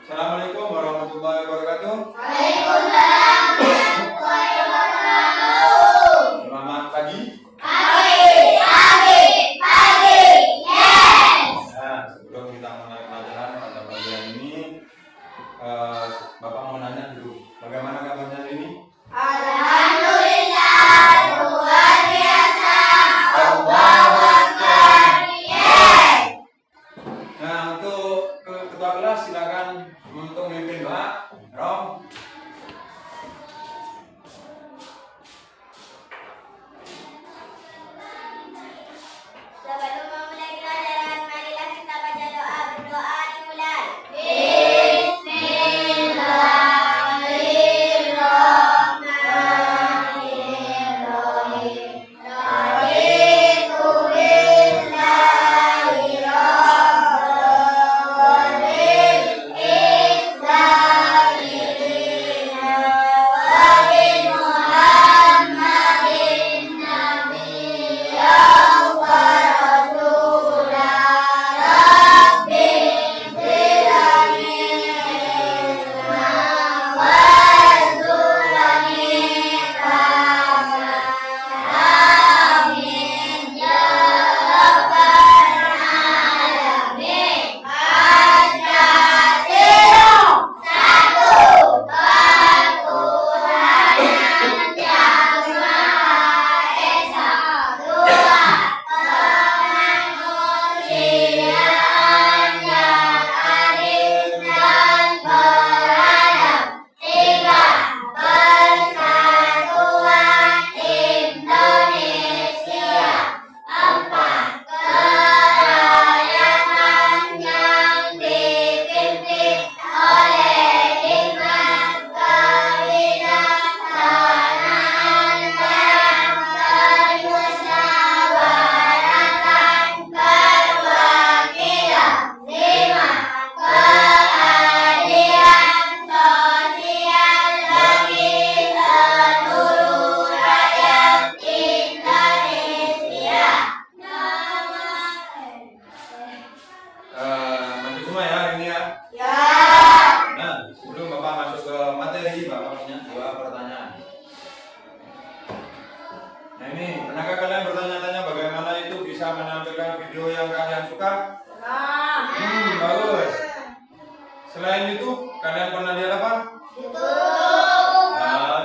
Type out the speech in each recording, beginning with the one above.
Assalamualaikum warahmatullahi wabarakatuh. Waalaikumsalam warahmatullahi wabarakatuh. Selamat pagi. Pagi. Yes. Nah, sebelum kita mulai pelajaran pada pagi hari ini, Bapak mau nanya dulu, bagaimana kabarnya hari ini? Alhamdulillah, luar biasa. Allahu Akbar. Yes. Nah, untuk ketua kelas silakan untuk memimpin doa. Rom. Sebelum memulai pelajaran, marilah kita baca doa. Berdoa dimulai. Bismillahirrahmanirrahim. Raditu billahi rabban wa bil islami dinan wa bi Muhammadin nabiyyan wa rasulan. Rabbi zidni ilma warzuqni fahma. Amin ya rabbal alamin. Pancasila satu ketuhanan yang maha esa, dua kemanusiaan yang adil dan beradab, tiga persatuan Indonesia, empat kerakyatan yang dipimpin oleh hikmat kebijaksanaan dan permusyawaratan perwakilan, lima keadilan sosial bagi seluruh rakyat Indonesia. Masuk semua ya hari ini ya. Ya. Nah, sebelum Bapak masuk ke materi, Bapak punya dua pertanyaan. Nah ini, pernahkah kalian bertanya-tanya bagaimana itu bisa menampilkan video yang kalian suka? Bagus. Selain itu, kalian pernah lihat apa?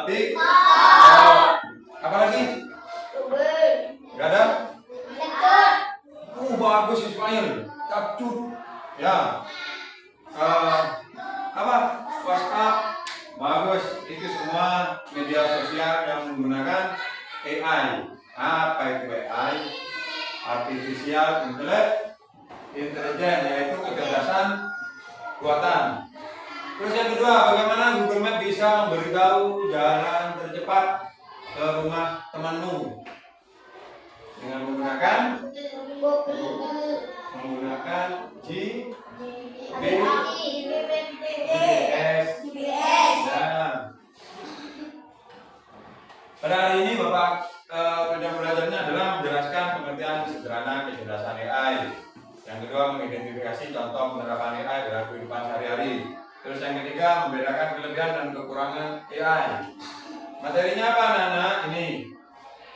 Tik. Apa lagi? Gak ada? Bagus Ismail. Capture. Ya. Apa? WhatsApp. Bagus. Itu semua media sosial yang menggunakan AI. Apa itu AI? Artificial Intelligence, yaitu kecerdasan buatan. Terus yang kedua, bagaimana Google Map bisa memberitahu jalan tercepat ke rumah temanmu dengan menggunakan GPS. Nah, pada hari ini Bapak program belajarnya adalah menjelaskan pengertian sederhana kecerdasan AI. Yang kedua, mengidentifikasi contoh penerapan AI dalam kehidupan sehari-hari. Terus yang ketiga, membedakan kelebihan dan kekurangan AI. Materinya apa anak-anak? Ini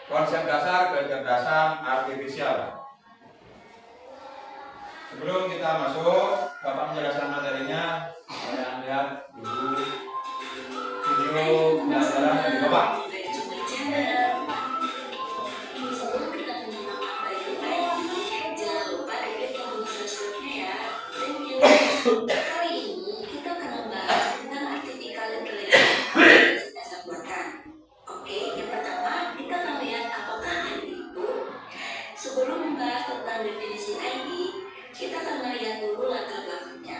konsep dasar kecerdasan artifisial. Sebelum kita masuk, Bapak menjelaskan materinya. Kalian lihat dulu video pelajaran dari Bapak. Sebelum kita menyimak apa itu AI, jangan lupa klik tombol subscribe-nya ya. Thank you. Kali ini kita akan membahas tentang artificial intelligence atau kecerdasan buatan. Oke, yang pertama kita akan lihat apakah AI itu. Sebelum membahas tentang definisi AI, kita akan melihat dulu latar belakangnya.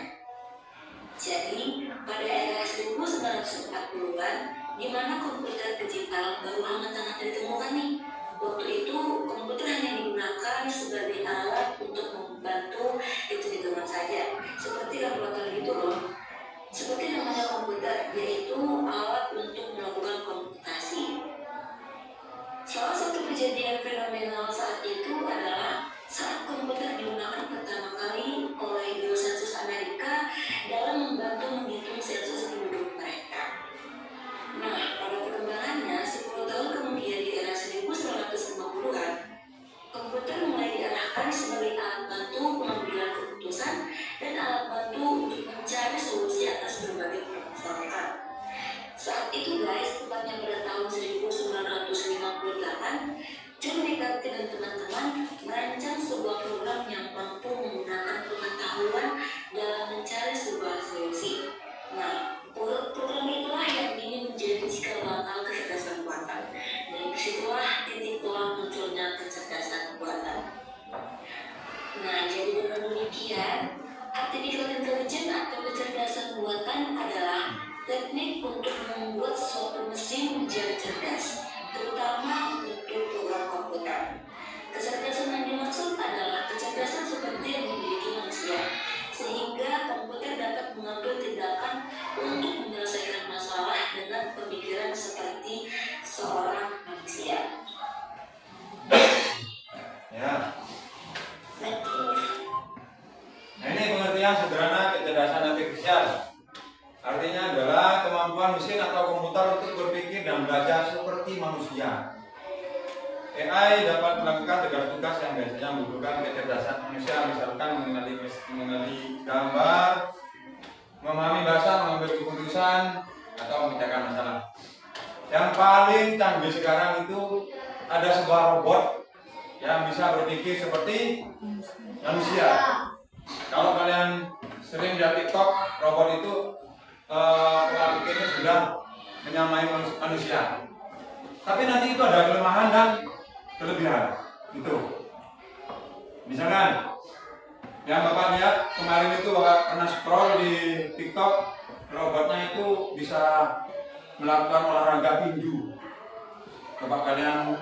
Jadi, pada era 1940-an, di mana komputer digital baru hangat-hangat ditemukan nih. Waktu itu, komputer hanya digunakan sebagai alat untuk membantu hitung-hitungan saja, seperti kalkulator sederhana kecerdasan artifisial. Artinya adalah kemampuan mesin atau komputer untuk berpikir dan belajar seperti manusia. AI dapat melakukan tugas-tugas yang biasanya membutuhkan kecerdasan manusia, misalkan mengenali gambar, memahami bahasa, mengambil keputusan, atau memecahkan masalah. Yang paling canggih sekarang itu ada sebuah robot yang bisa berpikir seperti manusia. Kalau kalian sering lihat TikTok, robot itu pola pikirnya sudah menyamai manusia. Tapi nanti itu ada kelemahan dan kelebihan. Itu. Misalkan yang Bapak lihat kemarin itu Bapak pernah scroll di TikTok, robotnya itu bisa melakukan olahraga tinju. Bapak kalian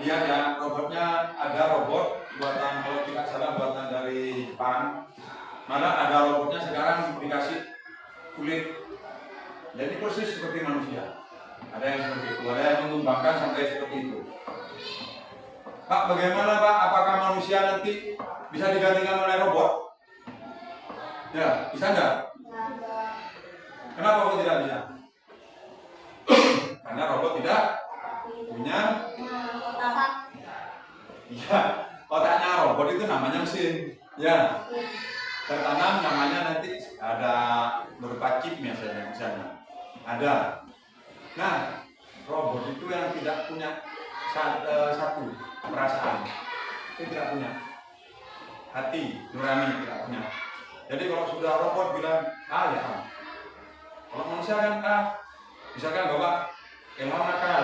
lihat ya, robotnya ada robot buatan, kalau tidak salah buatan dari Jepang. Malah ada robotnya sekarang dikasih kulit, jadi persis seperti manusia. Ada yang seperti itu, ada yang mengembangkan sampai seperti itu. Pak, bagaimana Pak? Apakah manusia nanti bisa digantikan oleh robot? Ya, bisa nggak? Kenapa kok tidak bisa? Karena robot tidak punya. Ya, otaknya robot itu namanya mesin. Ya, tertanam namanya nanti ada berupa chip misalnya. Ada. Nah, robot itu yang tidak punya satu perasaan, itu tidak punya hati nurani, tidak punya. Jadi kalau sudah robot bilang A ya A. Kalau manusia kan A, misalkan Bapak Ilham nakal.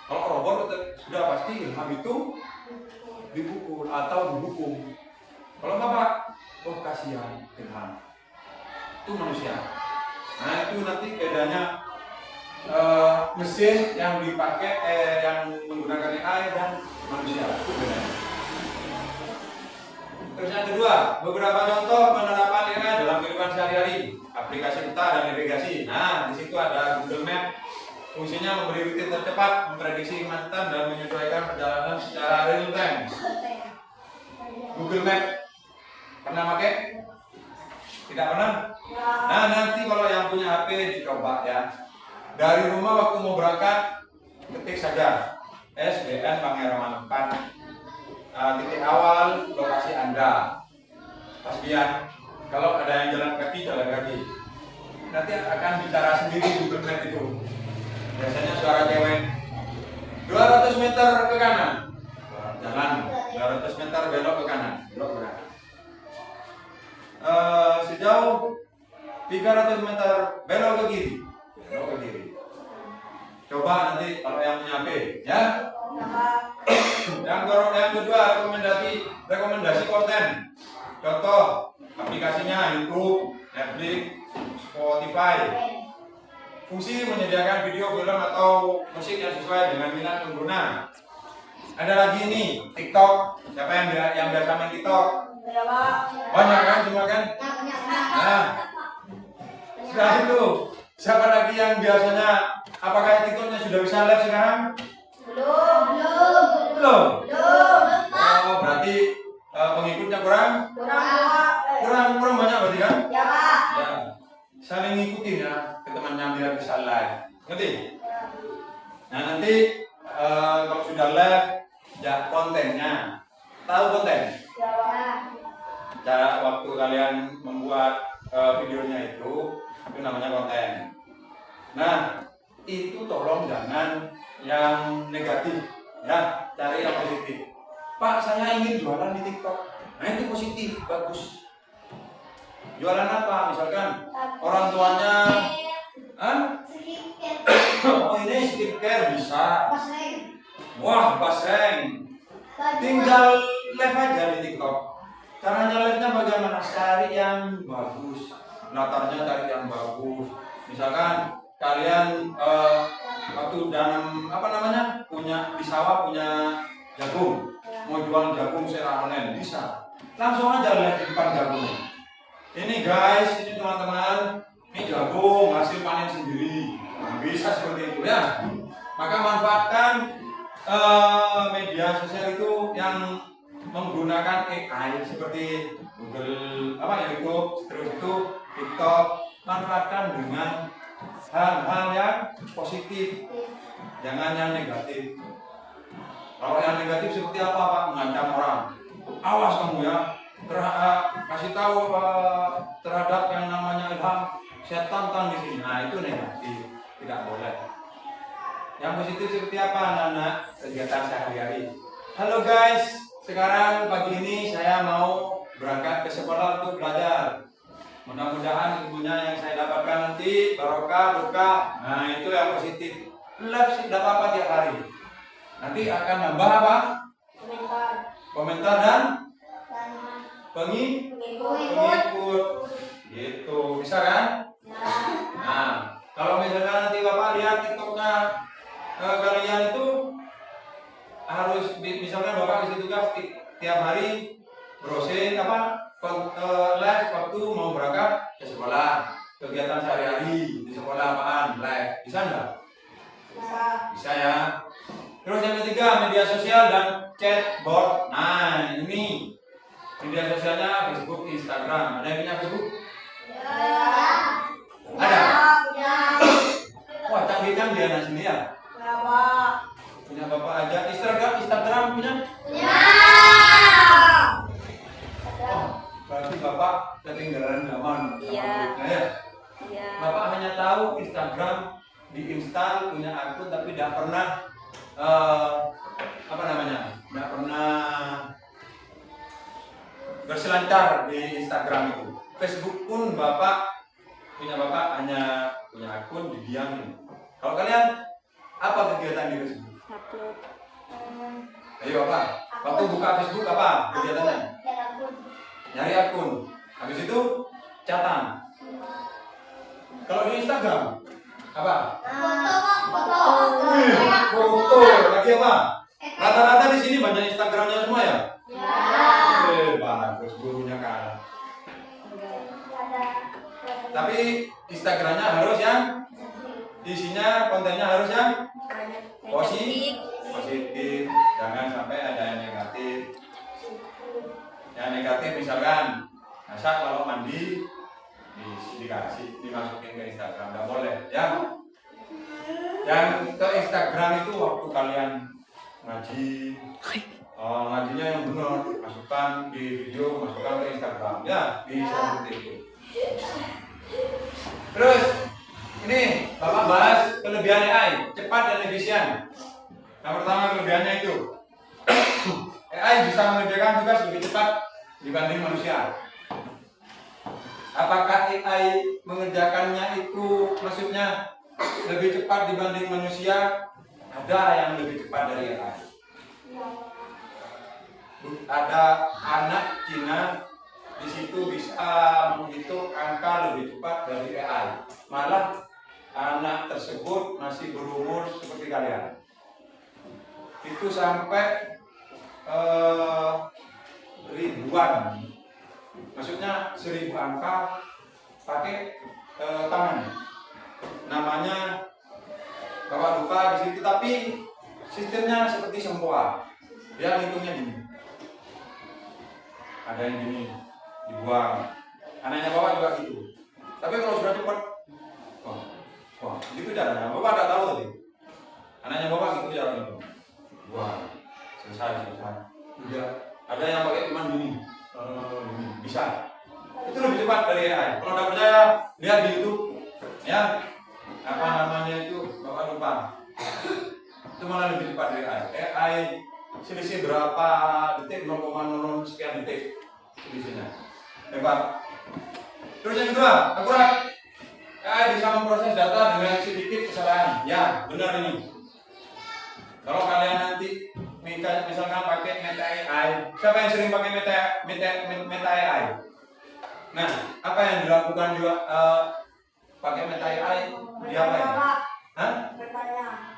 Kalau robot sudah pasti Ilham itu dipukul atau dihukum. Kalau Bapak, oh kasihan Ilham, itu manusia. Nah itu nanti bedanya mesin yang dipakai yang menggunakan AI dan manusia, itu bedanya. Terus yang kedua, beberapa contoh penerapan AI dalam kehidupan sehari-hari, aplikasi peta dan navigasi. Nah di situ ada Google Map, fungsinya memberi rute tercepat, memprediksi kemacetan dan menyesuaikan perjalanan secara real time. Google Map pernah pakai? Tidak pernah? Nah nanti kalau yang punya HP dicoba ya. Dari rumah waktu mau berangkat, ketik saja SBN Pangerman 4, titik awal lokasi Anda. Pas lihat, kalau ada yang jalan kaki. Nanti akan bicara sendiri Google Map itu. Biasanya suara cewek. 200 meter ke kanan, jalan. 200 meter belok ke kanan, belok ke kanan. Sejauh 300 meter belok ke kiri. Coba nanti kalau yang punya HP, ya. Yang kedua rekomendasi konten. Contoh aplikasinya YouTube, Netflix, Spotify. Fungsi menyediakan video, film atau musik yang sesuai dengan minat pengguna. Ada lagi nih TikTok. Siapa yang biasa main TikTok? Banyak kan, semua kan? Nah, setelah itu siapa lagi yang biasanya, apakah TikToknya sudah bisa live sekarang? Belum. Oh, berarti pengikutnya kurang banyak berarti kan? Ya. Saling ngikutin ya, ke temannya biar bisa live. Ngerti? Nah nanti kalau sudah live, ya kontennya. Tahu konten? Cara waktu kalian membuat videonya itu namanya konten. Nah, itu tolong jangan yang negatif, ya, cari yang positif. Pak, saya ingin jualan di TikTok. Nah, itu positif, bagus. Jualan apa? Misalkan orang tuanya, oh ini skincare bisa. Wah, basreng. Tinggal live aja di TikTok. Caranya live-nya bagaimana? Cari yang bagus, latarnya cari yang bagus. Misalkan kalian waktu dalam punya di sawah punya jagung, mau jual jagung secara online bisa. Langsung aja live di depan jagungnya. Ini guys, ini teman-teman, ini jagung hasil panen sendiri. Nah, bisa seperti itu ya. Maka manfaatkan media sosial itu yang menggunakan AI seperti Google YouTube, terus itu TikTok, manfaatkan dengan hal-hal yang positif, jangan yang negatif. Kalau yang negatif seperti apa Pak? Mengancam orang. Awas kamu ya, kasih tahu terhadap yang namanya ilham setan di sini. Nah itu negatif, tidak boleh. Yang positif seperti apa anak-anak? Kegiatan sehari-hari. Halo guys, sekarang pagi ini saya mau berangkat ke sekolah untuk belajar. Mudah-mudahan ilmunya yang saya dapatkan nanti barokah, berkah. Nah itu yang positif. Live sih tidak apa-apa tiap hari. Nanti akan nambah apa? Komentar dan pengikut. Gitu, bisa kan? Nah, kalau misalnya nanti Bapak lihat TikToknya kalian itu harus misalkan Bapak kasih tugas tiap hari browsing live waktu mau berangkat ke sekolah, kegiatan sehari-hari di sekolah apaan live, bisa nggak? Bisa ya. Terus yang ketiga, media sosial dan chatbot. Nah ini media sosialnya Facebook, Instagram. Ada yang punya Facebook? Ada? Wah canggih-canggih anak sini ya. Punya Bapak aja. Instagram punya? Oh, berarti Bapak ketinggalan zaman. Iya. Ya. Bapak hanya tahu Instagram diinstal, punya akun tapi tidak pernah tidak pernah berselancar di Instagram itu. Facebook pun Bapak hanya punya akun didiamin. Kalau kalian apa kegiatan di Facebook? Upload. Ayo Bapak, waktu buka Facebook apa kegiatannya? Nyari akun. Habis itu catatan. Kalau di Instagram apa? Foto. Lagi apa? Rata-rata di sini banyak Instagramnya semua ya? Bagus, gurunya kalah. Tapi Instagramnya harus yang isinya kontennya harus yang positif. Jangan sampai ada yang negatif. Yang negatif misalkan, masa kalau mandi dimasukin ke Instagram, nggak boleh ya. Yang ke Instagram itu waktu kalian ngaji, ngajinya yang benar, masukkan di video, masukkan ke Instagram ya, bisa seperti itu. Terus ini Bapak bahas kelebihan AI, cepat dan efisien. Yang pertama kelebihannya itu AI bisa mengerjakan tugas lebih cepat dibanding manusia. Apakah AI mengerjakannya itu maksudnya lebih cepat dibanding manusia? Ada yang lebih cepat dari AI. Ada anak Cina di situ bisa menghitung angka lebih cepat dari AI. Malah anak tersebut masih berumur seperti kalian. Itu sampai ribuan, maksudnya 1000 angka pakai tangan. Namanya Bapak lupa di situ, tapi sistemnya seperti sempoa. Dia ngitungnya gini. Ada yang gini, dibuang. Anaknya Bapak juga gitu. Tapi kalau sudah cepat, wah, itu caranya. Bapak nggak tahu tadi. Anaknya Bapak gitu caranya. Wah, selesai. Udah. Ada yang pakai cuma gini, bisa. Itu lebih cepat dari AI. Kalau nggak percaya, lihat di YouTube, ya. Apa namanya itu? Bapak lupa. Itu malah lebih cepat dari AI. AI selisih berapa detik? 0,00 sekian detik selisihnya. Hebat. Terus yang kedua, akurat. AI bisa memproses data dengan sedikit kesalahan. Ya, benar ini. Kalau kalian nanti misalkan pakai Meta AI, siapa yang sering pakai Meta AI? Nah, apa yang dilakukan juga pakai Meta AI? Dia apa ya? Hah?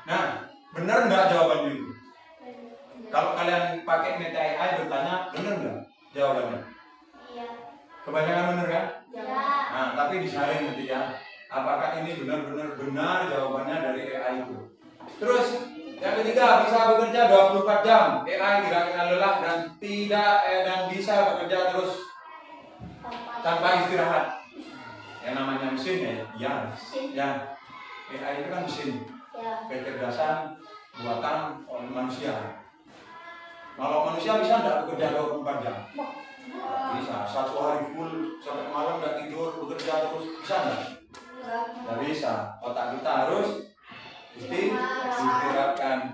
Nah, benar nggak jawabannya itu? Kalau kalian pakai Meta AI bertanya, benar nggak jawabannya? Iya. Kebanyakan benar kan? Ya. Nah, tapi disaring nanti ya. Apakah ini benar jawabannya dari AI itu? Terus Yang ketiga, bisa bekerja 24 jam. AI tidak kenal lelah dan bisa bekerja terus tanpa istirahat. Yang namanya mesin ya, ya. AI itu kan mesin, kecerdasan buatan oleh manusia. Kalau manusia bisa tidak bekerja 24 jam? Bisa. Satu hari full sampai malam tidak tidur bekerja terus, bisa nggak? Nggak bisa. Otak kita harus istirahatkan.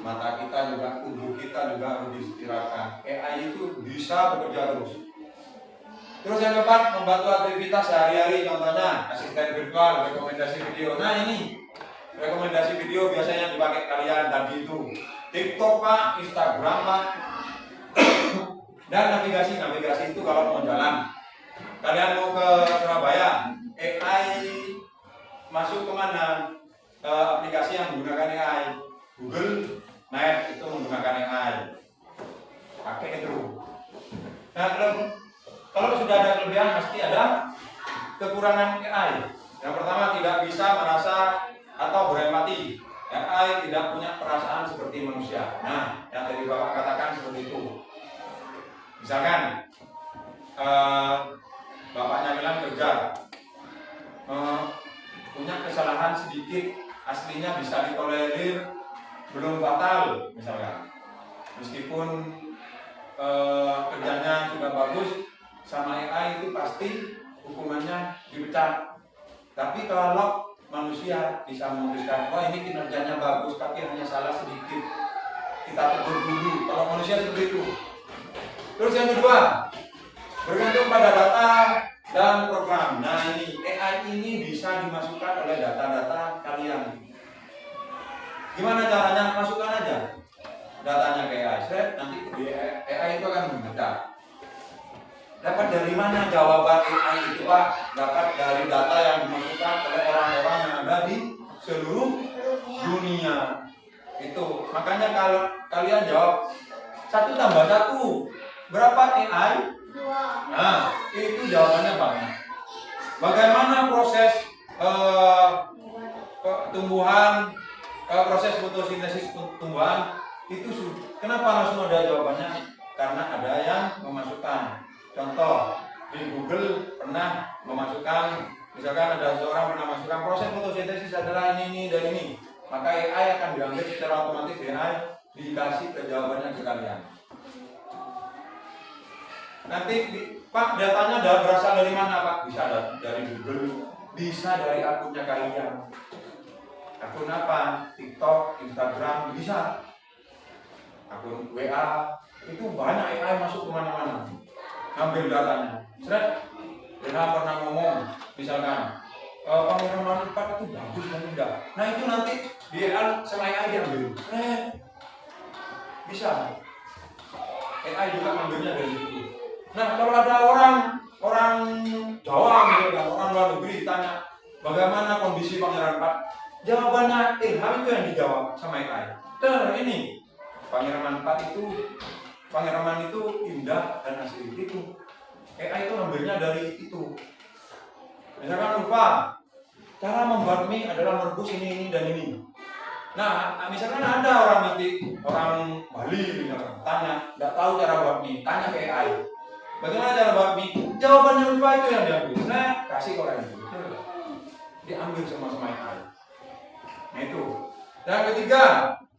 Mata kita juga, tubuh kita juga harus diistirahatkan. AI itu bisa bekerja terus. Terus yang keempat, membantu aktivitas sehari-hari, contohnya asisten virtual, rekomendasi video. Nah ini rekomendasi video biasanya dipakai kalian tadi itu TikTok Pak, Instagram Pak, dan navigasi itu kalau mau jalan. Kalian mau ke Surabaya, AI masuk kemana? Aplikasi yang menggunakan AI, Google Map itu menggunakan AI. Pakai itu. Nah kalau sudah ada kelebihan pasti ada kekurangan AI. Yang pertama, tidak bisa merasa atau berempati. AI tidak punya perasaan seperti manusia. Nah, yang tadi Bapak katakan seperti itu. Misalkan Bapaknya bilang kerja, punya kesalahan sedikit, aslinya bisa ditolerir, belum fatal misalkan. Meskipun kerjanya sudah bagus, sama AI itu pasti hukumannya dipecat. Tapi kalau manusia bisa memutuskan, wah ini kinerjanya bagus tapi hanya salah sedikit, kita tegur dulu. Kalau manusia seperti itu. Terus yang kedua, bergantung pada data dan program. Nah ini AI ini bisa dimasukkan oleh data-data kalian. Gimana caranya? Masukkan aja datanya ke AI. Nanti AI itu akan membaca. Dapat dari mana jawaban AI itu Pak? Dapat dari data yang dimasukkan oleh orang-orang yang ada di seluruh dunia. Itu makanya kalau kalian jawab 1 tambah 1 berapa AI? 2. Nah itu jawabannya banyak. Bagaimana proses tumbuhan, proses fotosintesis tumbuhan itu kenapa langsung ada jawabannya? Karena ada yang memasukkan. Contoh, di Google pernah memasukkan, misalkan ada seorang pernah memasukkan proses fotosintesis adalah ini dan ini, maka AI akan diambil secara otomatis AI dikasih ke jawabannya ke kalian. Nanti Pak datanya berasal dari mana Pak? Bisa dari Google, bisa dari akunnya kalian. Akun apa? TikTok, Instagram, bisa. Akun WA, itu banyak AI masuk kemana-mana. Ambil datanya. Dia pernah ngomong, misalkan pengiriman 4 itu bagus dan enggak. Nah itu nanti dia sama AI diambil. Bisa. AI juga ngambilnya dari situ. Nah kalau ada orang Jawa misalkan, orang luar negeri tanya bagaimana kondisi Pangeran 4, jawabannya Ilham itu yang dijawab sama AI. Ini Pangeran 4 itu indah dan asli itu. AI itu ngambilnya dari itu. Misalkan lupa, cara membuat mie adalah merebus ini dan ini. Nah, misalkan ada orang Bali misalkan, tanya, nggak tahu cara buat mie, tanya ke AI. Bagaimana cara buat mie? Jawabannya lupa itu yang diambil. Nah, kasih ke orang itu. Diambil sama AI. Nah itu. Yang ketiga,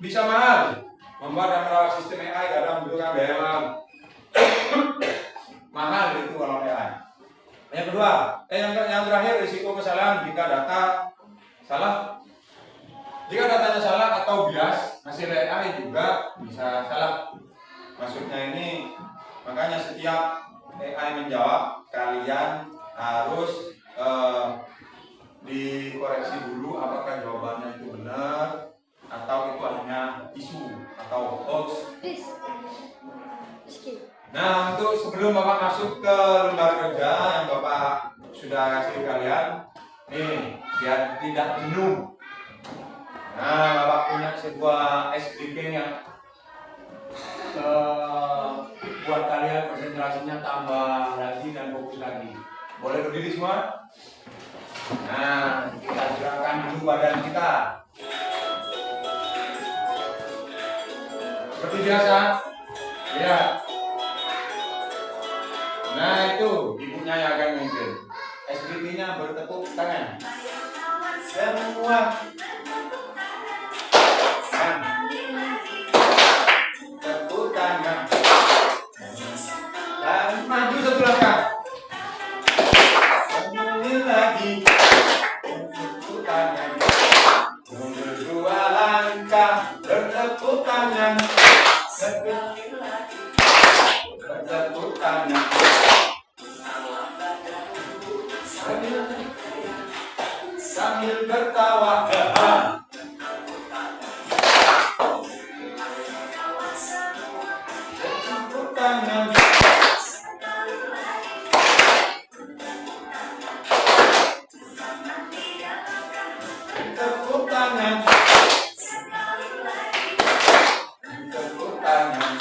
bisa mahal. Membuat dan merawat sistem AI kadang membutuhkan biaya mahal. Mahal itu kalau AI. Yang kedua, yang terakhir risiko kesalahan jika data salah. Jika datanya salah atau bias, hasil AI juga bisa salah. Maksudnya ini, makanya setiap AI menjawab, kalian harus dikoreksi dulu apakah jawabannya itu benar atau itu hanya isu atau hoax. Nah, untuk sebelum Bapak masuk ke lembar kerja yang Bapak sudah kasih kalian, nih biar tidak jenuh. Nah, Bapak punya sebuah SDK yang buat kalian konsentrasinya tambah lagi dan fokus lagi. Boleh berdiri semua? Nah, kita gerakkan dulu badan kita. Seperti biasa. Lihat. Nah itu ibunya yang akan memimpin. SPT-nya bertepuk tangan. Semua. Tepuk tangan. Dan maju satu langkah. Sekali lagi. Bertepuk tangan. Mundur dua langkah. Bertepuk tangan. Sekali lagi. Bertepuk tangan. Sambil tertawa. Bertepuk tangan. Bertepuk tangan. Bertepuk tangan.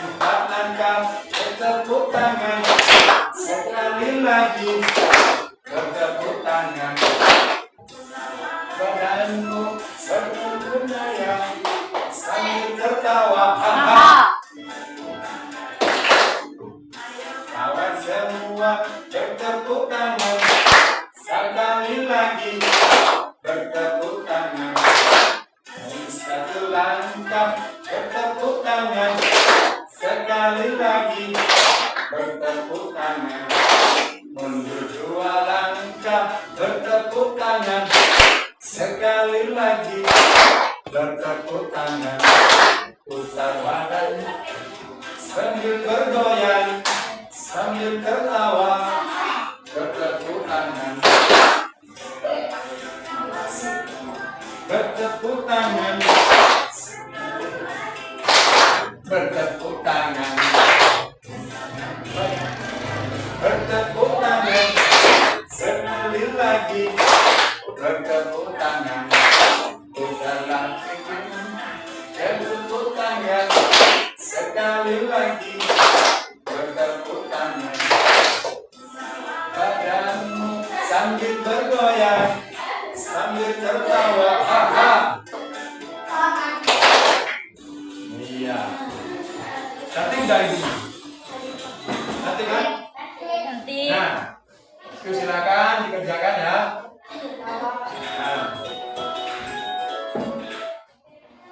Empat langkah. Bertepuk tangan. Sekali lagi. Bertepuk tangan. Badanmu bertepuk daya sambil tertawa. Kawan semua bertepuk tangan. Sekali lagi. Bertepuk tangan. Satu langkah. Bertepuk tangan. Sekali lagi. Bertepuk tangan. Mundur dua langkah. Bertepuk tangan. Sekali lagi. Bertepuk tangan. Putar badan sambil bergoyang, sambil tertawa. Bertepuk tangan. Bertepuk tangan. Bertepuk tangan. Bertepuk tangan. Sekali lagi. Bertepuk tangan. Putar lagi. Bertepuk tangan. Sekali lagi. Bertepuk tangan. Badanmu sambil bergoyang, sambil tertawa. Iya. Cantik nggak ini? Cantik kan? Nanti. Nah, itu silakan dikerjakan ya.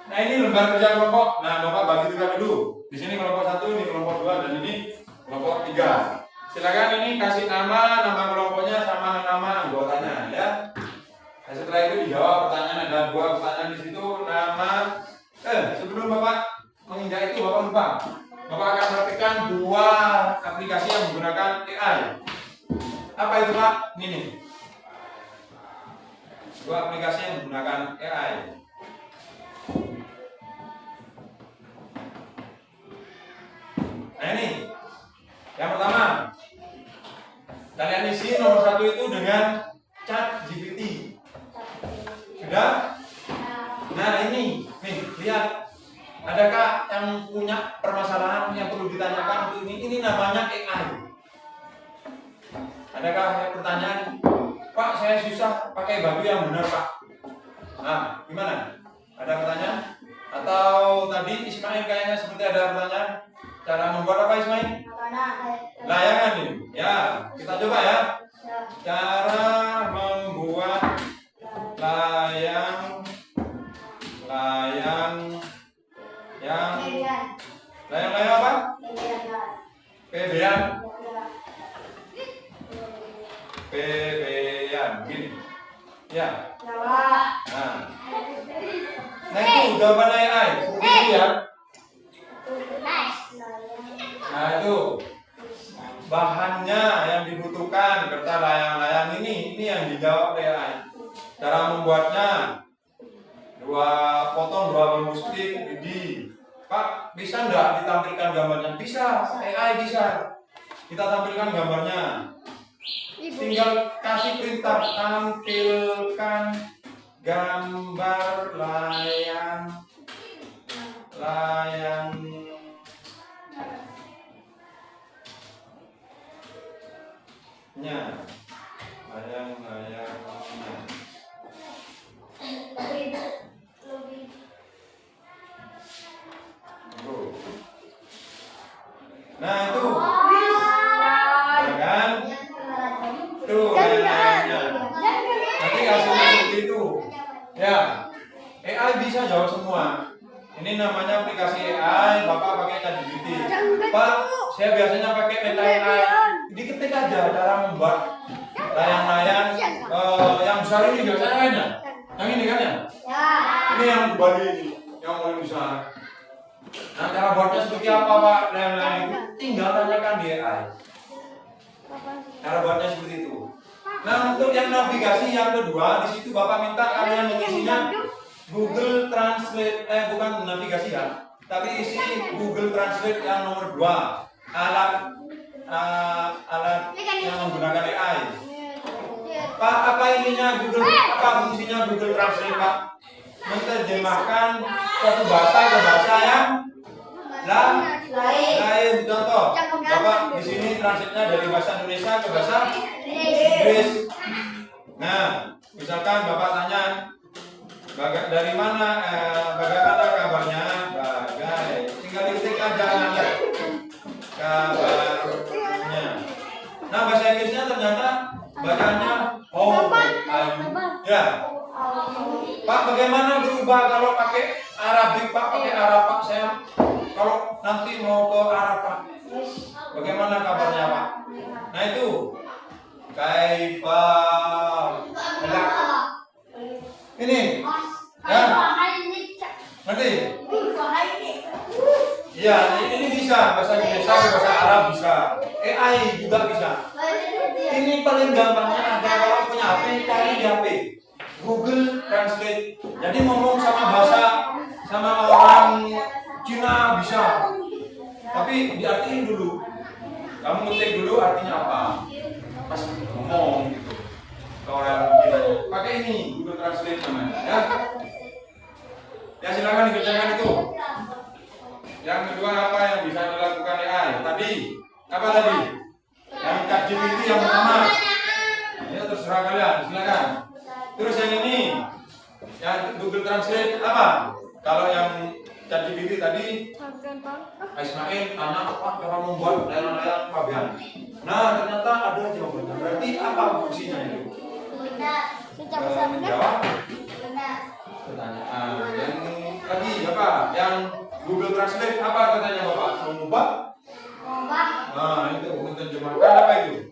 Nah ini lembar kerja kelompok. Nah bapak bagi tiga dulu. Di sini kelompok 1, ini kelompok 2, dan ini kelompok 3. Silakan ini kasih nama kelompoknya sama nama anggotanya ya. Nah, setelah itu dijawab pertanyaan. Ada 2 pertanyaan di situ. Nama. Sebelum bapak menginjak itu bapak lupa. Bapak akan praktikkan 2 aplikasi yang menggunakan AI. Apa itu pak? Ini nih. 2 aplikasi yang menggunakan AI. Nah ini. Yang pertama, kalian isi nomor 1 itu dengan ChatGPT. Sudah? Nah ini, nih lihat. Adakah yang punya permasalahan yang perlu ditanyakan untuk ini? Ini namanya AI. Adakah pertanyaan, Pak saya susah pakai baju yang benar Pak? Nah, gimana? Ada pertanyaan? Atau tadi Ismail kayaknya seperti ada pertanyaan. Cara membuat apa Ismail? Layangan ini. Ya, kita coba ya. Cara membuat layang apa? PB-an. Gini. Ya. Nah itu jawaban AI. Seperti itu ya. Nah itu bahannya yang dibutuhkan kertas layang-layang ini yang dijawab oleh AI. Cara membuatnya 2 potong 2 bambu stick di. Pak bisa nggak ditampilkan gambarnya? Bisa, AI bisa. Kita tampilkan gambarnya. Tinggal kasih perintah tampilkan gambar layangnya. Layangnya. Ya, AI bisa jawab semua. Ini namanya aplikasi AI, Bapak pakai ChatGPT. Pak, saya biasanya pakai Meta AI. Diketik aja cara membuat layang-layang yang besar ini biasanya kan ya? Yang ini kan ya? Ini yang Bali ini, yang paling besar. Nah, cara buatnya seperti apa Pak? Layang-layang itu tinggal tanyakan di AI. Cara buatnya seperti itu. Nah, untuk yang navigasi yang kedua, di situ Bapak minta kalian mengisinya Google Translate, bukan navigasi ya, tapi isi Google Translate yang nomor 2, alat yang menggunakan AI. Pak, apa ininya Google, apa fungsinya Google Translate Pak? Menerjemahkan suatu bahasa ke bahasa yang lain. Contoh, Bapak di sini translate-nya dari bahasa Indonesia ke bahasa Inggris. Nah, misalkan Bapak tanya dari mana, bagaimana kabarnya? Tinggal diketik aja nanti kabarnya. Nah, bahasa Inggrisnya ternyata bacanya ya. Pak, bagaimana berubah kalau pakai Arabik Pak, pakai Arab Pak? Saya kalau nanti mau ke Arab Pak, bagaimana kabarnya Pak? Nah itu kaifa ini ya, nanti iya ini bisa bahasa Indonesia ke bahasa Arab bisa, AI juga bisa. Ini paling gampangnya ada kalau punya HP, cari di HP Google Translate. Jadi ngomong sama orang Cina bisa, tapi diartiin dulu. Kamu ngetik dulu artinya apa, pas ngomong gitu ke orang Cina. Pakai ini Google Translate namanya, ya. Ya silakan dikerjakan itu. Yang kedua apa yang bisa dilakukan AI? Tadi apa tadi? Yang ChatGPT yang pertama. Ya terserah kalian, silakan. Terus yang ini, yang Google Translate apa? Kalau yang ChatGPT tadi, Ismail tanya apa cara membuat layang-layang pabean. Nah ternyata ada jawabannya. Berarti apa fungsinya itu? Menjawab pertanyaan. Yang lagi apa? Yang Google Translate apa katanya Bapak? Mengubah? Nah itu menerjemahkan apa itu?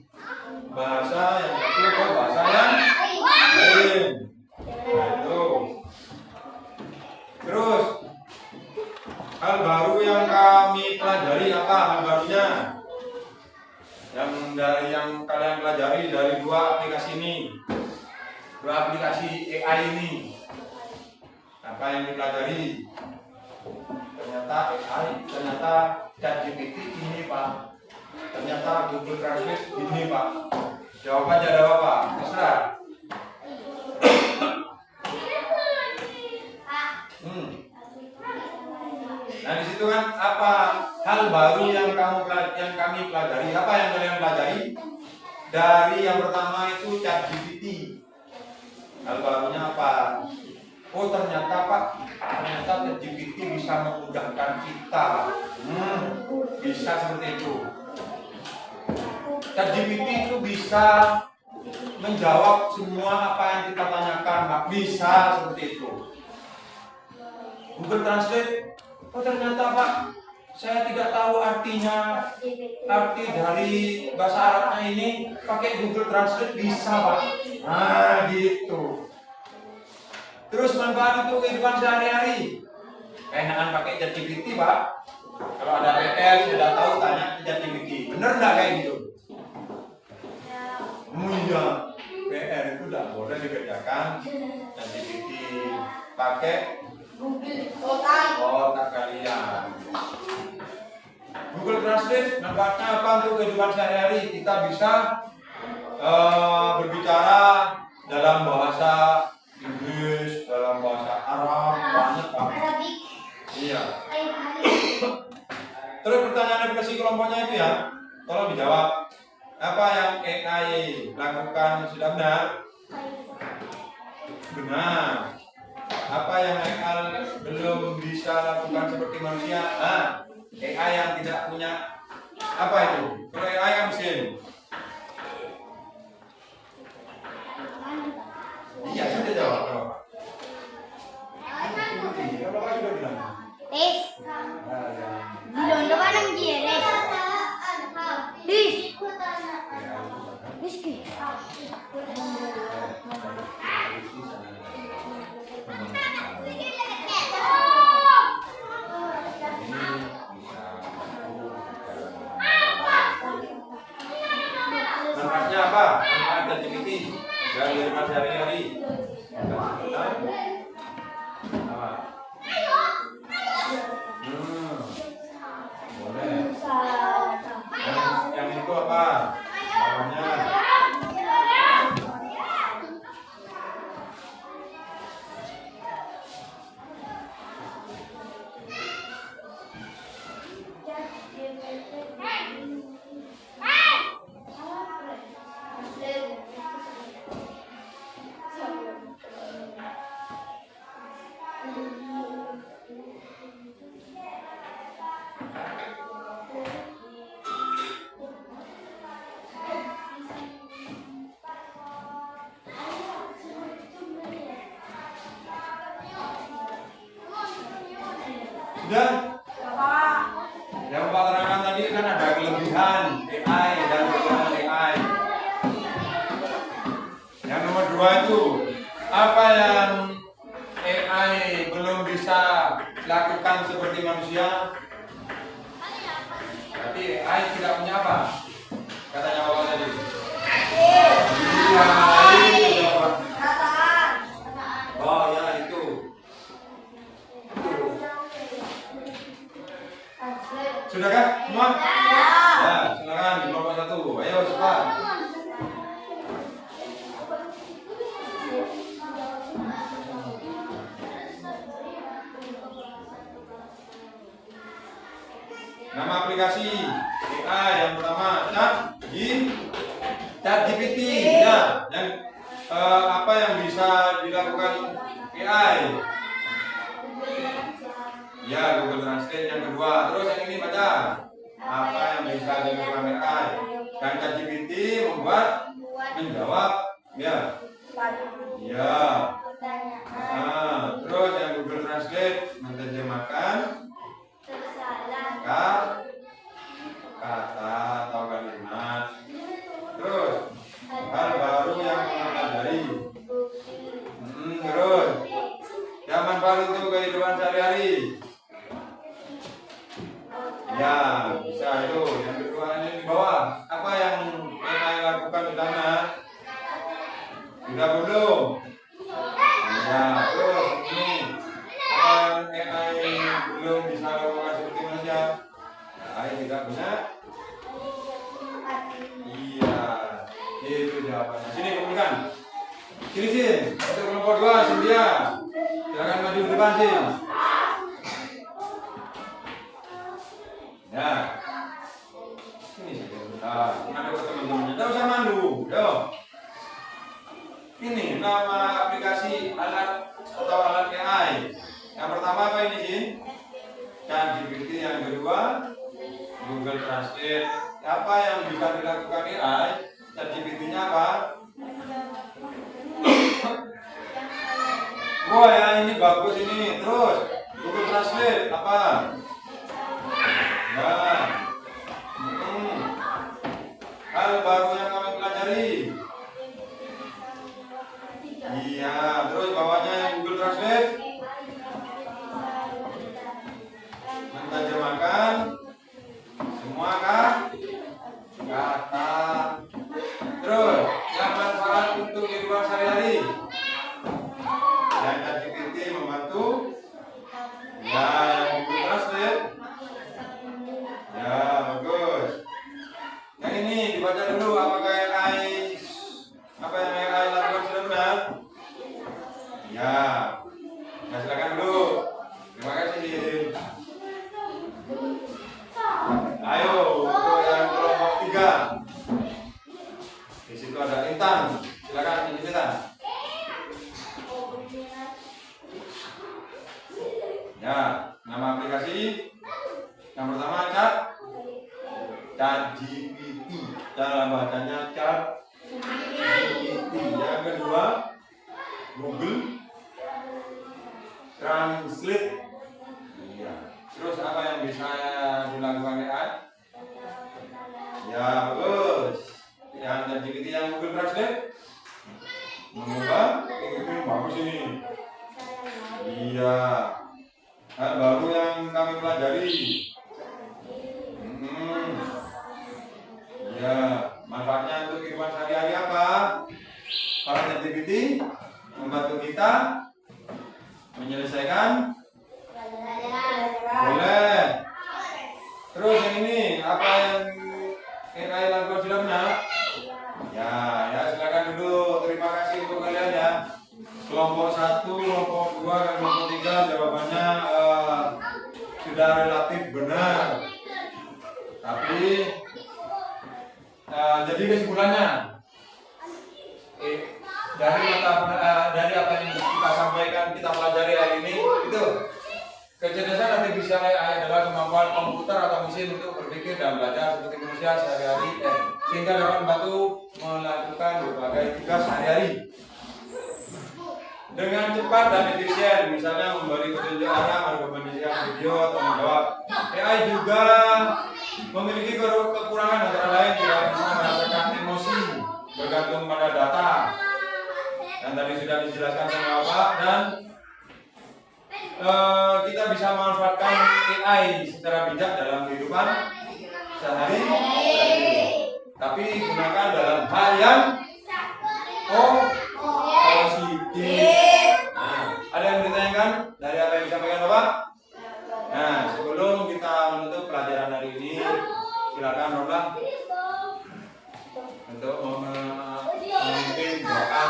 Bahasa yang satu ke bahasa yang lain. Nah, itu. Terus hal baru yang kami pelajari apa hal barunya? Yang dari yang kalian pelajari dari dua aplikasi ini, dua aplikasi AI ini, apa yang dipelajari? Ternyata ChatGPT ini Pak, ternyata Google Translate ini Pak. Jawabannya ada apa? Terserah. Nah di situ kan apa hal baru yang kami pelajari? Apa yang kalian pelajari? Dari yang pertama itu ChatGPT. Hal barunya apa? Oh ternyata Pak, ternyata ChatGPT bisa memudahkan kita. Bisa seperti itu. ChatGPT itu bisa menjawab semua apa yang kita tanyakan, Pak. Bisa seperti itu. Google Translate, oh ternyata Pak, saya tidak tahu arti dari bahasa Arabnya ini, pakai Google Translate bisa Pak. Nah gitu. Terus manfaat untuk kehidupan sehari-hari. Keenakan pakai ChatGPT Pak. Kalau ada PR, sudah tahu tanya ke ChatGPT. Bener nggak kayak gitu? Iya, PR itu tidak boleh dikerjakan ChatGPT. Pakai otak kalian. Google Translate manfaatnya apa untuk kehidupan sehari-hari? Kita bisa berbicara dalam bahasa Inggris, dalam bahasa Arab, banyak Pak. Iya. Terus pertanyaan refleksi kelompoknya itu ya, tolong dijawab. Apa yang AI lakukan sudah benar? Benar. Apa yang AI belum bisa lakukan seperti manusia? AI yang tidak punya apa itu? Kalau AI kan mesin. Iya sudah jawab. Manfaatnya apa? Manfaat ChatGPT dalam kehidupan sehari-hari. Apa? Boleh. Yang itu apa? Bawahnya. Sudah? Yang Bapak terangkan tadi kan ada kelebihan AI dan kekurangan AI. Yang nomor 2 itu apa yang AI belum bisa lakukan seperti manusia? Berarti AI tidak punya apa? Katanya Bapak tadi. Iya, itu apa? Oh ya itu. Sudah kan semua? Ya, silakan di kelompok 1. Ayo cepat. Nama aplikasi AI yang pertama ChatGPT. Ya, yang apa yang bisa dilakukan AI? Ya, Google Translate yang kedua. Terus yang ini baca. Apa yang bisa dilakukan AI? Dan ChatGPT menjawab. Ya. Ya. Terus yang Google Translate menerjemahkan kata atau kalimat. Terus hal baru yang mempelajari. Terus zaman baru itu kehidupan sehari-hari. Ya, bisa itu. Yang kedua ini di bawah. Apa yang AI lakukan di sana? Sudah belum? Ya, terus ini apa yang AI belum bisa lakukan seperti manusia? AI tidak punya. Iya, itu jawabannya. Sini kumpulkan. Sini Sin. Untuk kelompok 2, Cynthia. Silakan maju ke depan Sin. Ya. Ini saja. Ada teman-temannya. Tidak usah malu. Yo. Ini nama aplikasi alat atau alat AI. Yang pertama apa ini Sin? ChatGPT. Yang kedua Google Translate. Apa yang bisa dilakukan AI? ChatGPT-nya apa? Wah ya ini bagus ini. Terus Google Translate apa? Ya. Hal baru yang kami pelajari. Iya. Terus bawahnya yang Google Translate menerjemahkan semua kata. Terus yang manfaat untuk kehidupan sehari-hari. Yang ChatGPT membantu. Ya, yang Google Translate. Ya, bagus. Yang ini dibaca dulu apakah AI apa yang AI lakukan sudah benar? Ya. Nah, silakan dulu. Terima kasih. Ayo, untuk yang kelompok 3. Di situ ada Intan. Silakan Intan. Ya, nama aplikasi yang pertama ChatGPT. Cara bacanya ChatGPT. Yang kedua Google Translate. Iya. Terus apa yang bisa dilakukan AI? Ya bagus. Yang ChatGPT yang Google Translate mengubah ini bagus ini. Iya. Hal baru yang kami pelajari. Ya, manfaatnya untuk kehidupan sehari-hari apa? Para ChatGPT membantu kita menyelesaikan. Boleh. Terus yang ini apa yang AI lakukan sudah benar? Ya, ya silakan duduk. Terima kasih untuk kalian ya. Kelompok 1, kelompok 2, dan kelompok 3 jawabannya sudah relatif benar. Tapi jadi kesimpulannya dari apa yang kita sampaikan, kita pelajari hari ini itu kecerdasan artifisial AI adalah kemampuan komputer atau mesin untuk berpikir dan belajar seperti manusia sehari-hari sehingga dapat membantu melakukan berbagai tugas sehari-hari dengan cepat dan efisien, misalnya memberi petunjuk arah, merekomendasikan video atau menjawab. AI juga memiliki kekurangan antara lain tidak bisa merasakan emosi bergantung pada data. Dan tadi sudah dijelaskan sama Bapak, dan kita bisa memanfaatkan AI secara bijak dalam kehidupan sehari-hari. Tapi gunakan dalam hal yang positif. Nah, ada yang ditanyakan dari apa yang disampaikan Bapak? Nah, sebelum kita menutup pelajaran hari ini, silakan Bapak untuk memimpin doa.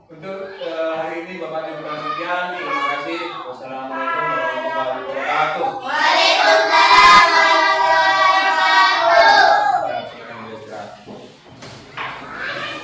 Untuk hari ini Bapak Ibu sekalian, terima kasih. Wassalamualaikum warahmatullahi wabarakatuh.